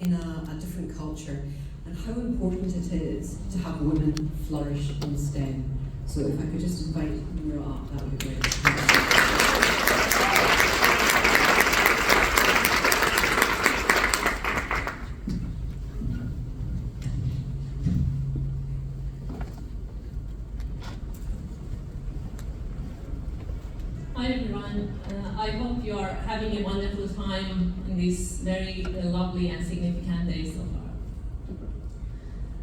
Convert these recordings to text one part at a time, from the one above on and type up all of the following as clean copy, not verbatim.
in a different culture, and how important it is to have women flourish in STEM. So if I could just invite Noura up, that would be great. Hi everyone, I hope you are having a wonderful time in this very lovely and significant day so far.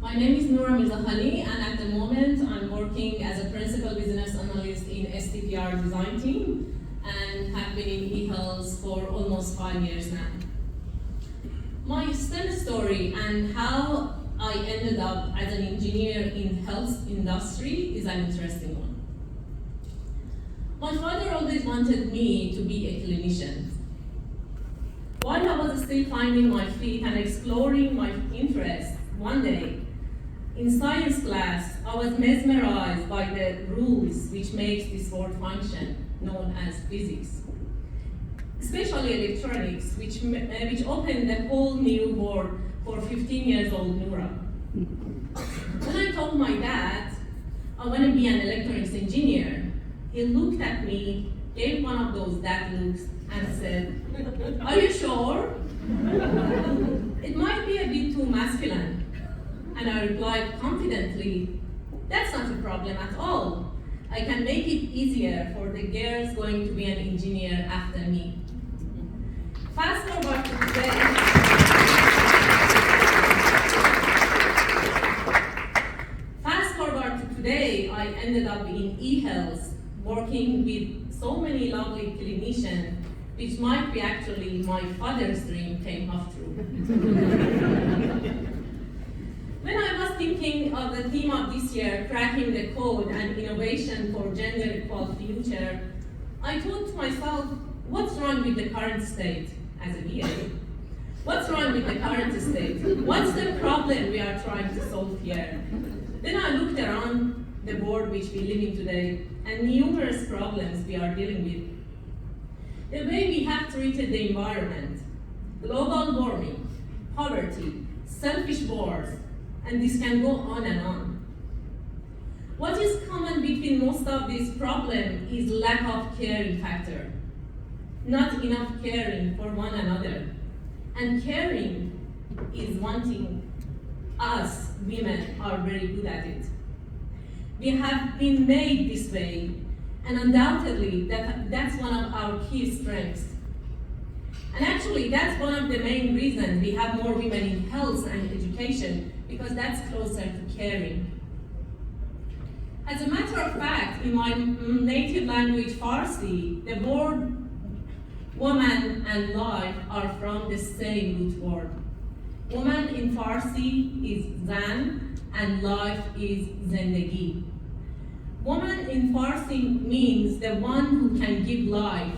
My name is Noura Mirzahani, and at the moment I'm working as a principal business analyst in STPR design team and have been in eHealth for almost 5 years now. My STEM story and how I ended up as an engineer in health industry is an interesting one. My father always wanted me to be a clinician. While I was still finding my feet and exploring my interests, one day, in science class, I was mesmerized by the rules which makes this world function, known as physics. Especially electronics, which opened the whole new world for 15 years old Noura. When I told my dad I want to be an electronics engineer, he looked at me, gave one of those dad looks, and said, "Are you sure? It might be a bit too masculine." And I replied confidently, "That's not a problem at all. I can make it easier for the girls going to be an engineer after me." Fast forward to today. I ended up in eHealth, working with so many lovely clinicians, which might be actually my father's dream came up true. When I was thinking of the theme of this year, cracking the code and innovation for gender equal future, I thought to myself, what's wrong with the current state as a BA? What's wrong with the current state? What's the problem we are trying to solve here? Then I looked around the world which we live in today and numerous problems we are dealing with. The way we have treated the environment, global warming, poverty, selfish wars, and this can go on and on. What is common between most of these problems is lack of caring factor. Not enough caring for one another. And caring is one thing us women are very good at it. We have been made this way, and undoubtedly that's one of our key strengths. And actually that's one of the main reasons we have more women in health and education, because that's closer to caring. As a matter of fact, in my native language Farsi, the word woman and life are from the same root word. Woman in Farsi is zan, and life is zendagi. Woman in Farsi means the one who can give life.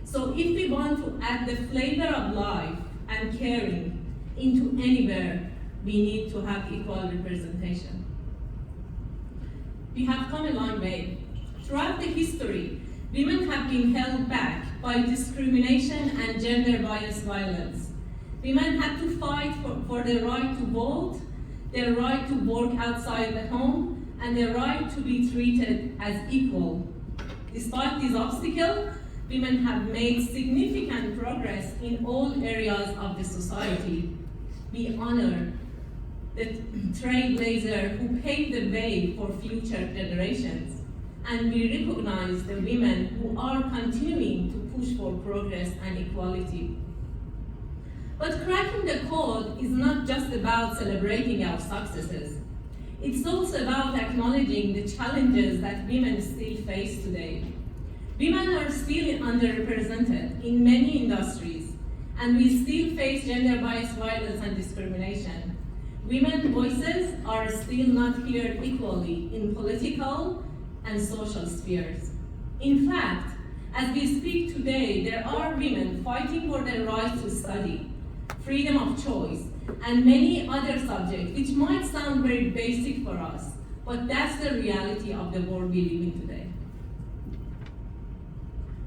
So if we want to add the flavor of life and caring into anywhere, we need to have equal representation. We have come a long way. Throughout the history, women have been held back by discrimination and gender-biased violence. Women had to fight for their right to vote, their right to work outside the home, and their right to be treated as equal. Despite these obstacles, women have made significant progress in all areas of the society. We honor the trailblazer who paved the way for future generations, and we recognize the women who are continuing to push for progress and equality. But cracking the code is not just about celebrating our successes. It's also about acknowledging the challenges that women still face today. Women are still underrepresented in many industries, and we still face gender-biased violence and discrimination. Women's voices are still not heard equally in political and social spheres. In fact, as we speak today, there are women fighting for their right to study, freedom of choice, and many other subjects which might sound very basic for us, but that's the reality of the world we live in today.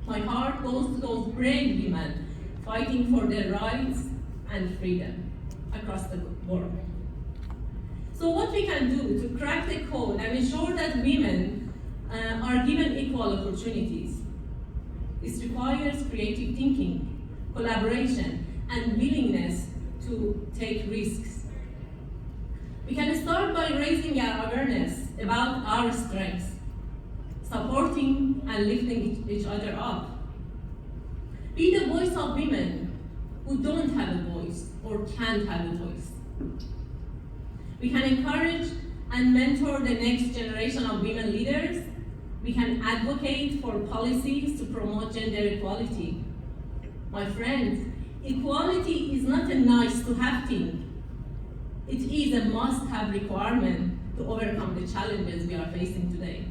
My heart goes to those brave women fighting for their rights and freedom across the world. So what we can do to crack the code and ensure that women are given equal opportunities, this requires creative thinking, collaboration, and willingness to take risks. We can start by raising our awareness about our strengths, supporting and lifting each other up. Be the voice of women who don't have a voice or can't have a voice. We can encourage and mentor the next generation of women leaders. We can advocate for policies to promote gender equality. My friends, equality is not a nice to have thing. It is a must-have requirement to overcome the challenges we are facing today.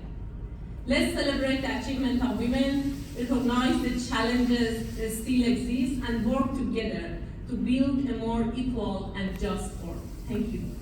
Let's celebrate the achievement of women, recognize the challenges that still exist, and work together to build a more equal and just world. Thank you.